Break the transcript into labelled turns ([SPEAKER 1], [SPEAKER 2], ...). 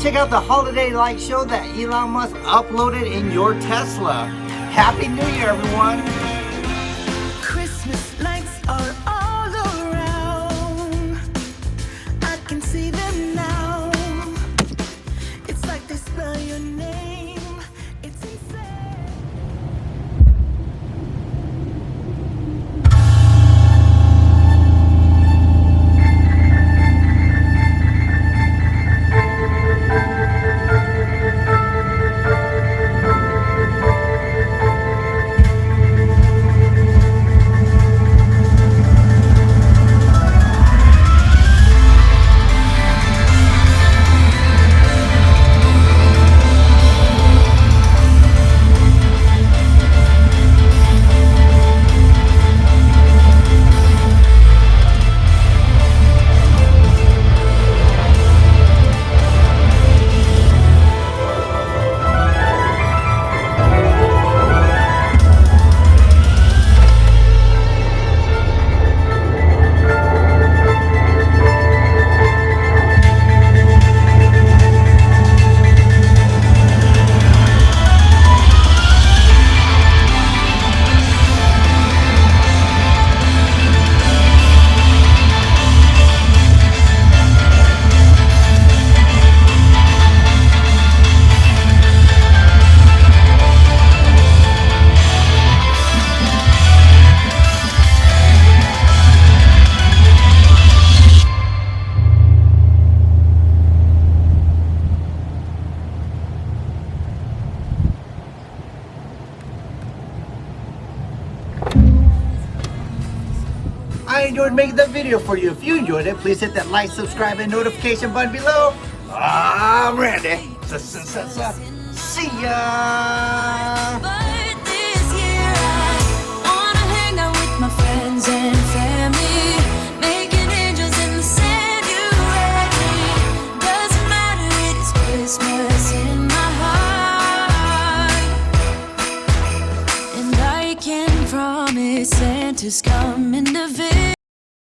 [SPEAKER 1] Check out the holiday light show that Elon Musk uploaded in your Tesla. Happy New Year, everyone.
[SPEAKER 2] Christmas lights are all around. I can see them now. It's like they spell your name. It's insane.
[SPEAKER 1] I enjoyed making the video for you. If you enjoyed it, please hit that like, subscribe, and notification button below. I'm Randy. See ya.
[SPEAKER 3] But this year I wanna hang out with my friends and family, making angels in the sand. You ready? Doesn't matter, it's Christmas in my heart, and I can promise Santa's coming to visit.